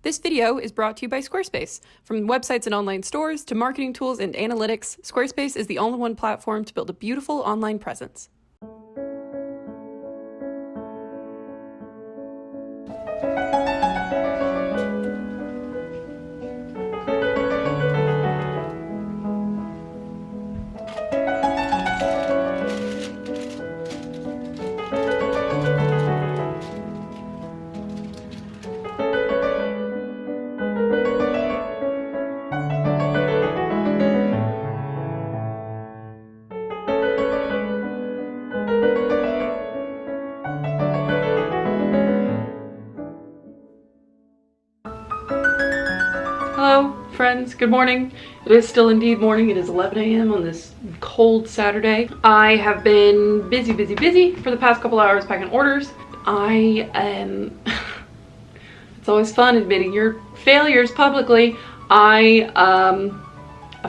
This video is brought to you by Squarespace. From websites and online stores to marketing tools and analytics, Squarespace is the all-in-one platform to build a beautiful online presence. Hello, friends. Good morning. It is still indeed morning. It is 11 a.m. on this cold Saturday. I have been busy for the past couple hours packing orders. It's always fun admitting your failures publicly. I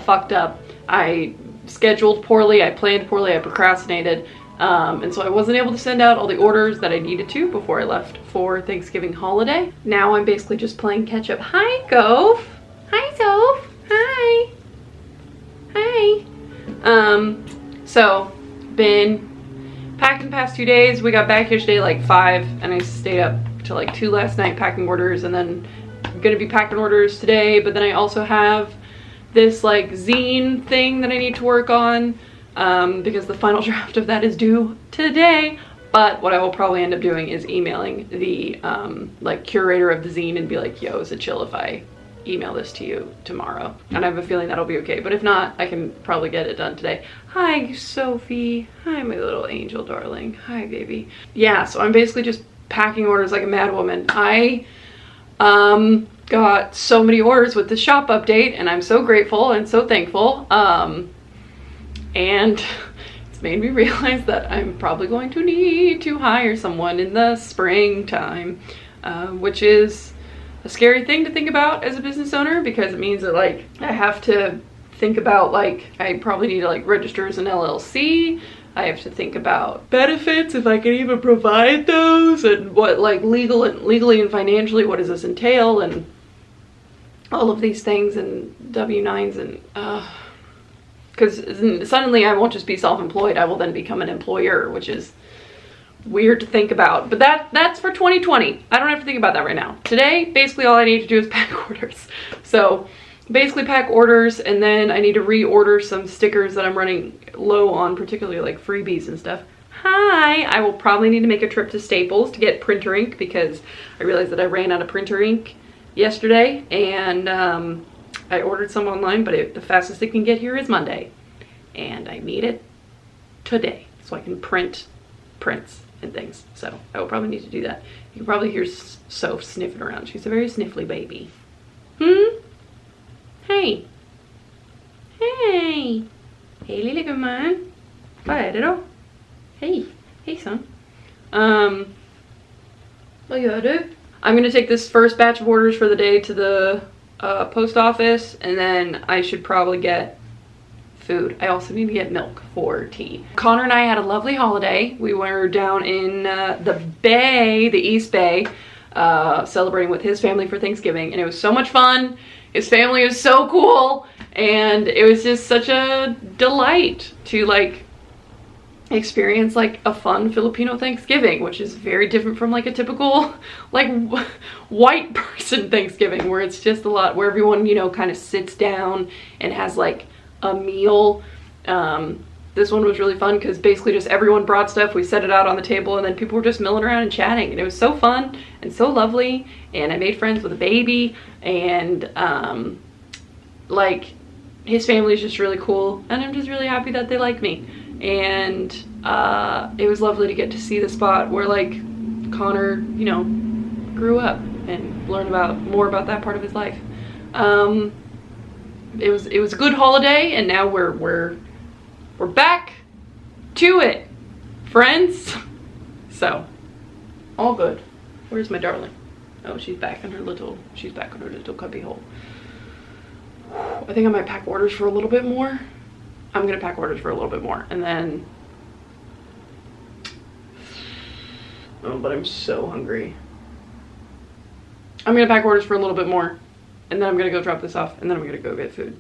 fucked up. I scheduled poorly, I planned poorly, I procrastinated. And so I wasn't able to send out all the orders that I needed to before I left for Thanksgiving holiday. Now I'm basically just playing catch up. Hi, Goph. Hi, Soph. Hi. Hi. So been packing the past 2 days. We got back yesterday like 5 and I stayed up till like 2 last night packing orders, and then I'm gonna be packing orders today, but then I also have this like zine thing that I need to work on. Because the final draft of that is due today. But what I will probably end up doing is emailing the like curator of the zine and be like, yo, is it chill if I email this to you tomorrow? And I have a feeling that'll be okay, but if not, I can probably get it done today. Hi, Sophie. Hi, my little angel darling. Hi, baby. Yeah, so I'm basically just packing orders like a madwoman. I got so many orders with the shop update, and I'm so grateful and so thankful. And it's made me realize that I'm probably going to need to hire someone in the springtime, which is a scary thing to think about as a business owner, because it means that like I have to think about like I probably need to like register as an LLC. I have to think about benefits, if I can even provide those, and what like legally and financially what does this entail, and all of these things, and W-9s, and because suddenly I won't just be self-employed, I will then become an employer, which is weird to think about. But that's for 2020. I don't have to think about that right now. Today, basically all I need to do is pack orders. So basically pack orders, and then I need to reorder some stickers that I'm running low on, particularly like freebies and stuff. Hi! I will probably need to make a trip to Staples to get printer ink, because I realized that I ran out of printer ink yesterday, and I ordered some online, but the fastest it can get here is Monday. And I need it today so I can print prints and things. So I will probably need to do that. You can probably hear Soph sniffing around. She's a very sniffly baby. Hey. Hey. Hey, lilla gumman. Vad är det då? Hey. Hejsan. Vad gör du? I'm gonna take this first batch of orders for the day to the post office, and then I should probably get food. I also need to get milk for tea. Connor and I had a lovely holiday. We were down in the Bay, the East Bay, celebrating with his family for Thanksgiving, and it was so much fun. His family was so cool, and it was just such a delight to like experience like a fun Filipino Thanksgiving, which is very different from like a typical like white person Thanksgiving, where it's just a lot where everyone, you know, kind of sits down and has like a meal. This one was really fun because basically just everyone brought stuff, we set it out on the table, and then people were just milling around and chatting, and it was so fun and so lovely. And I made friends with a baby, and like his family is just really cool, and I'm just really happy that they like me. And it was lovely to get to see the spot where like Connor, you know, grew up, and learn more about that part of his life. It was a good holiday, and now we're back to it, friends. So all good. Where's my darling? Oh, she's back in her little cubby hole. I think I might pack orders for a little bit more. I'm gonna pack orders for a little bit more, and then oh, but I'm so hungry. I'm gonna pack orders for a little bit more, and then I'm gonna go drop this off, and then I'm gonna go get food.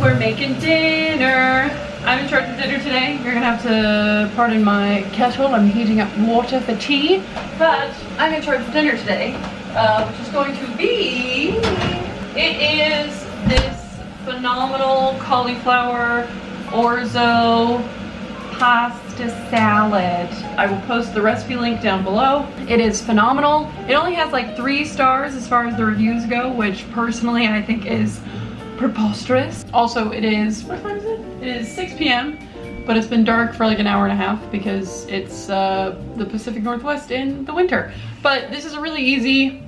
We're making dinner. I'm in charge of dinner today. You're gonna have to pardon my kettle. I'm heating up water for tea, but I'm in charge of dinner today, which is going to be, it is this phenomenal cauliflower orzo pasta salad. I will post the recipe link down below. It is phenomenal. It only has like 3 stars as far as the reviews go, which personally I think is preposterous. Also, it is, what time is it? It is 6 p.m., but it's been dark for like an hour and a half because it's the Pacific Northwest in the winter. But this is a very easy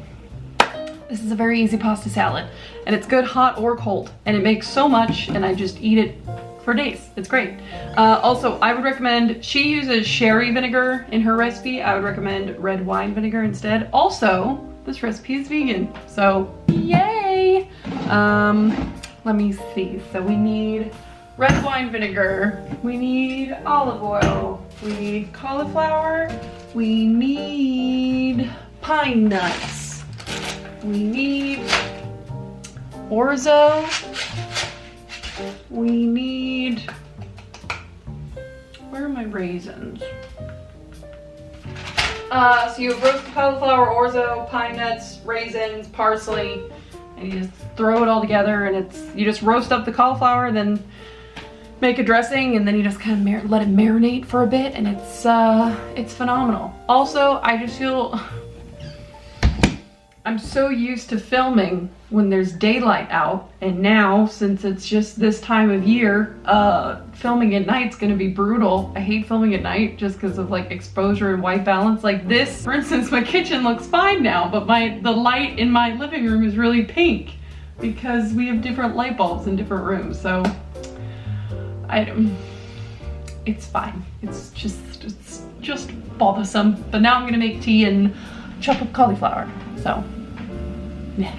pasta salad, and it's good hot or cold, and it makes so much, and I just eat it for days. It's great. Also, I would recommend, she uses sherry vinegar in her recipe. I would recommend red wine vinegar instead. Also, this recipe is vegan, so yay! Let me see. So we need red wine vinegar, we need olive oil, we need cauliflower, we need pine nuts, we need orzo, we need, where are my raisins? So you have roasted cauliflower, orzo, pine nuts, raisins, parsley, and you just throw it all together, and you just roast up the cauliflower, then make a dressing, and then you just kind of let it marinate for a bit, and it's phenomenal. Also, I just feel I'm so used to filming when there's daylight out, and now since it's just this time of year, filming at night's gonna be brutal. I hate filming at night just because of like exposure and white balance. Like this, for instance, my kitchen looks fine now, but the light in my living room is really pink because we have different light bulbs in different rooms. So it's fine. It's just bothersome. But now I'm gonna make tea and chop up cauliflower. So yeah.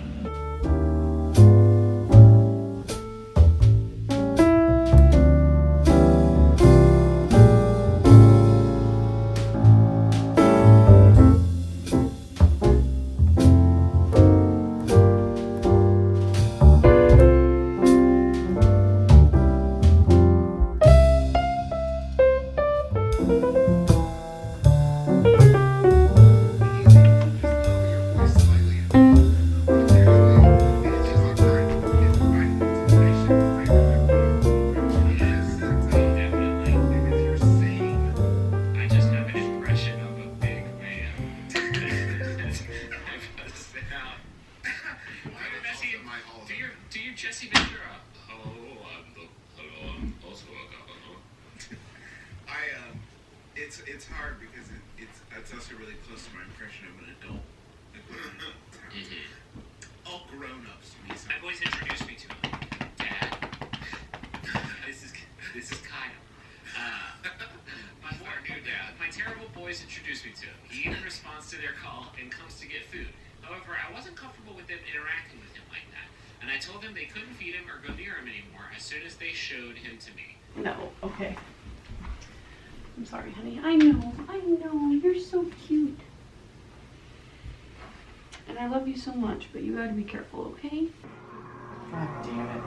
It's hard because it's also really close to my impression of an adult. All grown-ups. I've always introduced me to him. Dad. This is Kyle. My terrible boys introduced me to him. He even responds to their call and comes to get food. However, I wasn't comfortable with them interacting with him like that, and I told them they couldn't feed him or go near him anymore as soon as they showed him to me. No, okay. I'm sorry, honey. I know. You're so cute. And I love you so much, but you gotta be careful, okay? God damn it.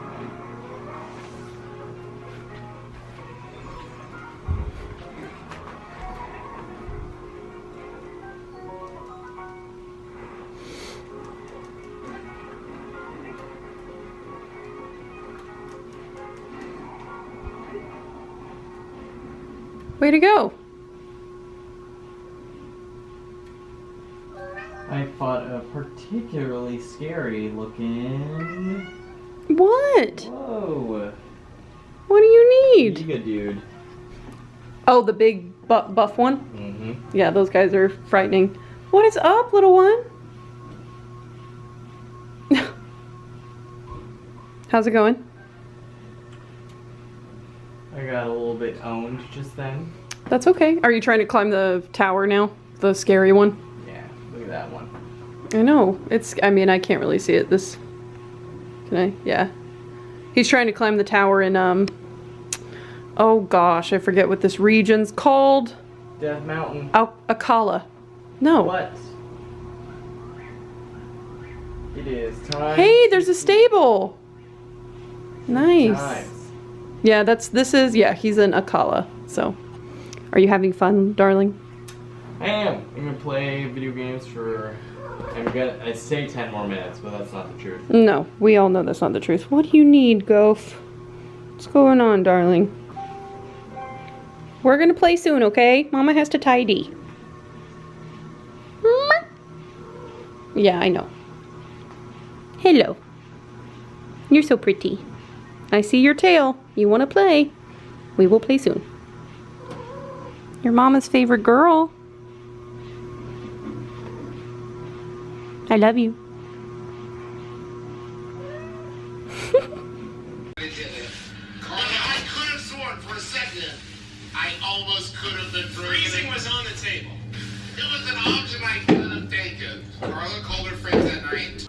Way to go. I fought a particularly scary looking... What? Whoa. What do you need? Giga dude. Oh, the big buff one? Mm-hmm. Yeah, those guys are frightening. What is up, little one? How's it going? I got a little bit owned just then. That's okay. Are you trying to climb the tower now? The scary one? Yeah, look at that one. I know. I mean, I can't really see it. Can I? Yeah. He's trying to climb the tower in, oh gosh, I forget what this region's called. Death Mountain. Akala. No. What? It is time. Hey, there's a stable. Nice. Yeah, yeah, he's in Akala. So, are you having fun, darling? I am. I'm gonna play video games for, I say 10 more minutes, but that's not the truth. No, we all know that's not the truth. What do you need, Gof? What's going on, darling? We're gonna play soon, okay? Mama has to tidy. Yeah, I know. Hello. You're so pretty. I see your tail. You want to play? We will play soon. Your mama's favorite girl. I love you. I could have sworn for a second I almost could have been Freezing was on the table. It was an option I could have taken. Carla called her friends that night.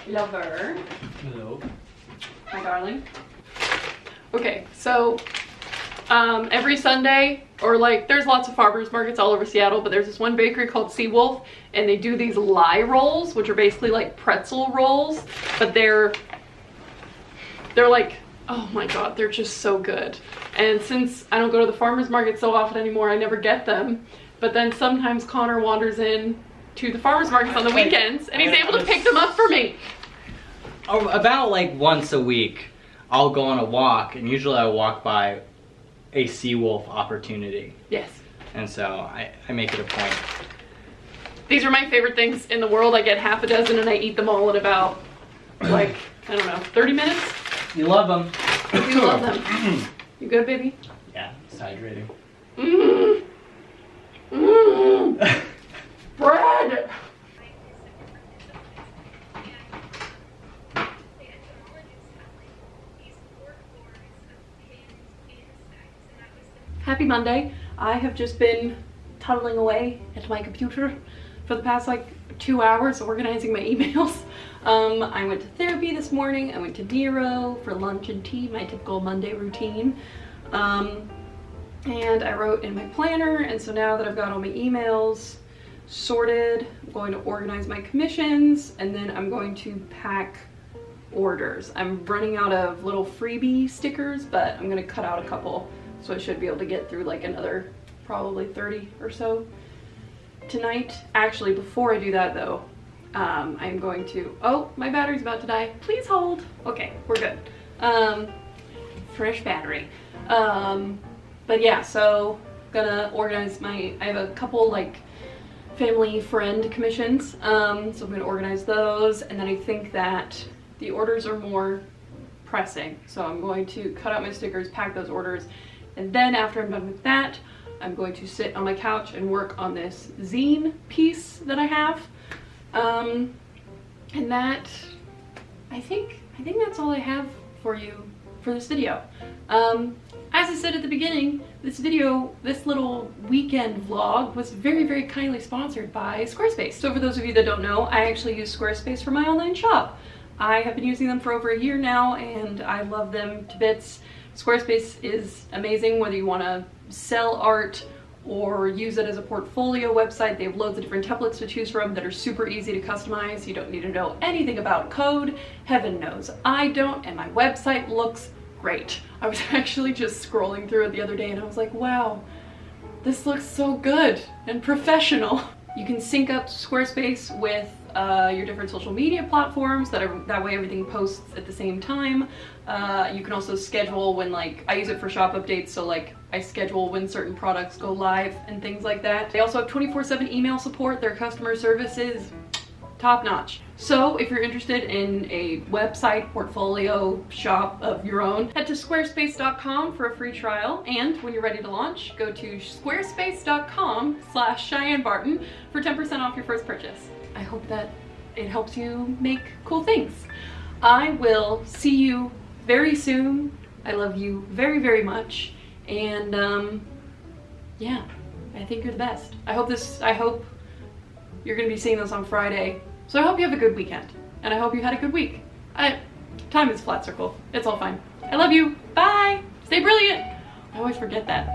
lover. Hello. My darling. Okay, so every Sunday, or like there's lots of farmers markets all over Seattle, but there's this one bakery called Seawolf, and they do these lye rolls, which are basically like pretzel rolls, but they're like, oh my god, they're just so good. And since I don't go to the farmers market so often anymore, I never get them. But then sometimes Connor wanders in to the farmers markets on the weekends, and he's able to pick them up for me. About like once a week, I'll go on a walk, and usually I walk by a Seawolf opportunity. Yes. And so I make it a point. These are my favorite things in the world. I get half a dozen and I eat them all in about, like, I don't know, 30 minutes? You love them. I do love them. You good, baby? Yeah, it's hydrating. Mmm. Mmm. Bread. Happy Monday. I have just been toddling away at my computer for the past like 2 hours organizing my emails. I went to therapy this morning. I went to Nero for lunch and tea, my typical Monday routine. And I wrote in my planner, and so now that I've got all my emails sorted, I'm going to organize my commissions, and then I'm going to pack orders. I'm running out of little freebie stickers, but I'm going to cut out a couple, so I should be able to get through like another probably 30 or so tonight. Actually, before I do that though, I'm going to, oh, my battery's about to die. Please hold. Okay, we're good. Fresh battery. But yeah, so gonna organize I have a couple like family friend commissions, so I'm gonna organize those, and then I think that the orders are more pressing, so I'm going to cut out my stickers, pack those orders, and then after I'm done with that, I'm going to sit on my couch and work on this zine piece that I have, and that, I think that's all I have for you for this video. As I said at the beginning, this little weekend vlog was very, very kindly sponsored by Squarespace. So for those of you that don't know, I actually use Squarespace for my online shop. I have been using them for over a year now, and I love them to bits. Squarespace is amazing whether you want to sell art or use it as a portfolio website. They have loads of different templates to choose from that are super easy to customize. You don't need to know anything about code. Heaven knows I don't, and my website looks great. I was actually just scrolling through it the other day and I was like, wow, this looks so good and professional. You can sync up Squarespace with your different social media platforms, that way everything posts at the same time. You can also schedule when, like, I use it for shop updates, so like I schedule when certain products go live and things like that. They also have 24/7 email support. Their customer service is top notch. So if you're interested in a website portfolio shop of your own, head to squarespace.com for a free trial, and when you're ready to launch, go to squarespace.com/CheyenneBarton for 10% off your first purchase. I hope that it helps you make cool things. I will see you very soon. I love you very, very much, and yeah, I think you're the best. I hope you're gonna be seeing this on Friday. So I hope you have a good weekend, and I hope you had a good week. Time is flat circle. It's all fine. I love you. Bye. Stay brilliant. I always forget that.